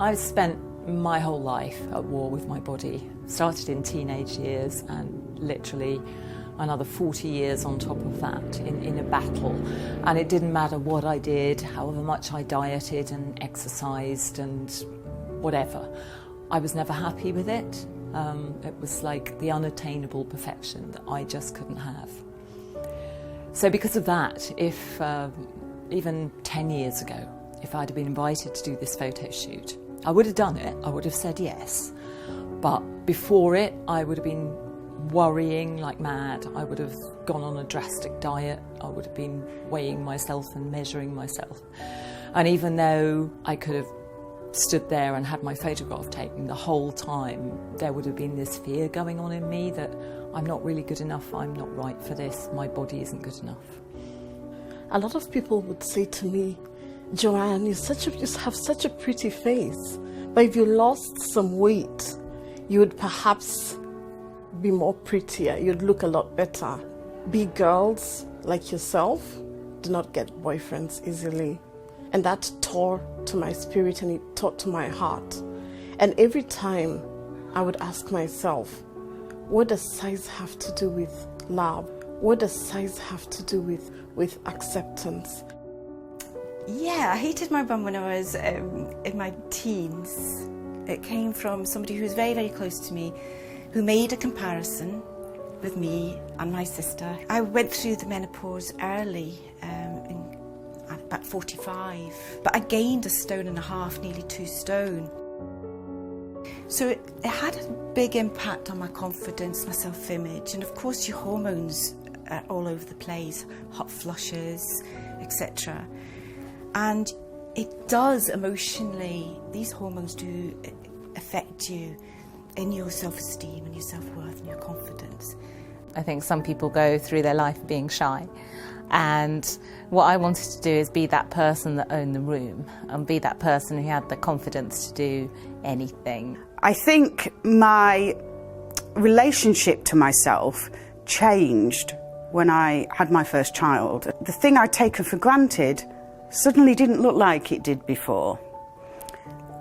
I've spent my whole life at war with my body. Started in teenage years and literally another 40 years on top of that in a battle. And it didn't matter what I did, however much I dieted and exercised and whatever. I was never happy with it. It was like the unattainable perfection that I just couldn't have. So because of that, if even 10 years ago, if I'd have been invited to do this photo shoot, I would have done it, I would have said yes. But before it, I would have been worrying like mad. I would have gone on a drastic diet. I would have been weighing myself and measuring myself. And even though I could have stood there and had my photograph taken the whole time, there would have been this fear going on in me that I'm not really good enough, I'm not right for this, my body isn't good enough. A lot of people would say to me, Joanne, you have such a pretty face, but if you lost some weight, you would perhaps be more prettier, you'd look a lot better. Big girls like yourself do not get boyfriends easily. And that tore to my spirit and it tore to my heart. And every time I would ask myself, what does size have to do with love? What does size have to do with acceptance? Yeah, I hated my bum when I was in my teens. It came from somebody who was very, very close to me, who made a comparison with me and my sister. I went through the menopause early, about 45, but I gained 1.5 stone, nearly 2 stone. So it had a big impact on my confidence, my self-image, and of course your hormones are all over the place, hot flushes, etc. And it does emotionally, these hormones do affect you in your self-esteem and your self-worth and your confidence. I think some people go through their life being shy, and what I wanted to do is be that person that owned the room and be that person who had the confidence to do anything. I think my relationship to myself changed when I had my first child. The thing I'd taken for granted suddenly didn't look like it did before.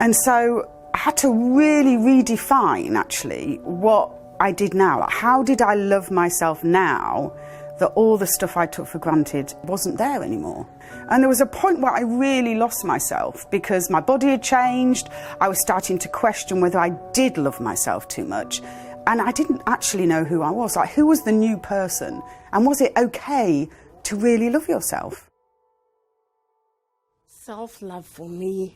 And so I had to really redefine, actually, what I did now. How did I love myself now that all the stuff I took for granted wasn't there anymore? And there was a point where I really lost myself because my body had changed. I was starting to question whether I did love myself too much. And I didn't actually know who I was. Like, who was the new person? And was it okay to really love yourself? Self-love for me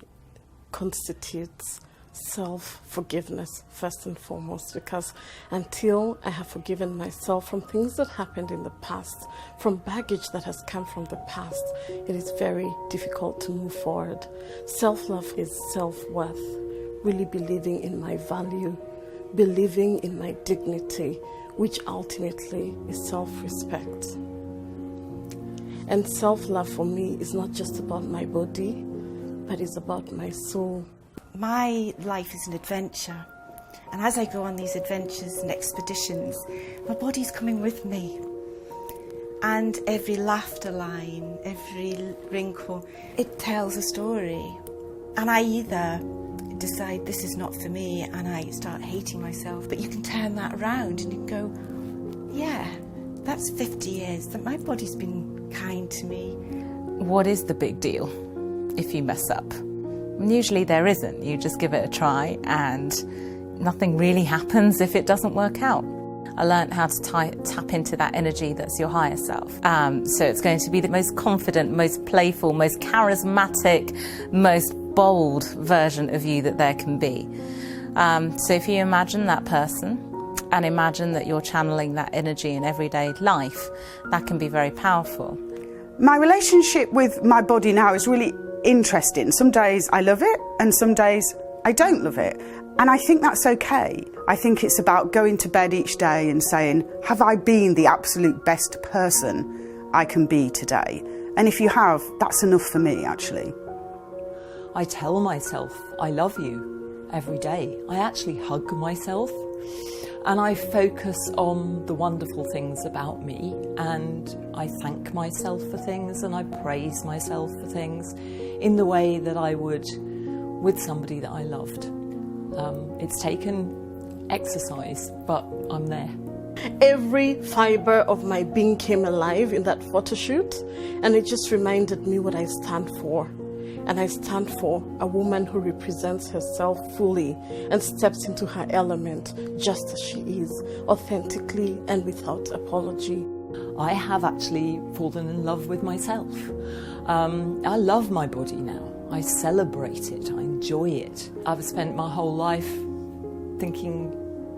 constitutes self-forgiveness first and foremost, because until I have forgiven myself from things that happened in the past, from baggage that has come from the past, it is very difficult to move forward. Self-love is self-worth, really believing in my value, believing in my dignity, which ultimately is self-respect. And self-love for me is not just about my body, but it's about my soul. My life is an adventure, and as I go on these adventures and expeditions, my body's coming with me. And every laughter line, every wrinkle, it tells a story. And I either decide this is not for me and I start hating myself, but you can turn that around and you can go, yeah, that's 50 years that my body's been kind to me. What is the big deal if you mess up? Usually there isn't. You just give it a try and nothing really happens if it doesn't work out. I learned how to tap into that energy that's your higher self. So it's going to be the most confident, most playful, most charismatic, most bold version of you that there can be. So if you imagine that person and imagine that you're channeling that energy in everyday life, that can be very powerful. My relationship with my body now is really interesting. Some days I love it and some days I don't love it. And I think that's okay. I think it's about going to bed each day and saying, have I been the absolute best person I can be today? And if you have, that's enough for me, actually. I tell myself I love you every day. I actually hug myself and I focus on the wonderful things about me, and I thank myself for things and I praise myself for things in the way that I would with somebody that I loved. It's taken exercise, but I'm there. Every fibre of my being came alive in that photo shoot, and it just reminded me what I stand for. And I stand for a woman who represents herself fully and steps into her element just as she is, authentically and without apology. I have actually fallen in love with myself. I love my body now. I celebrate it. I enjoy it. I've spent my whole life thinking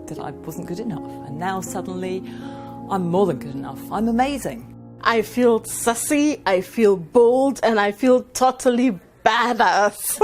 that I wasn't good enough, and now suddenly I'm more than good enough. I'm amazing. I feel sassy, I feel bold, and I feel totally badass.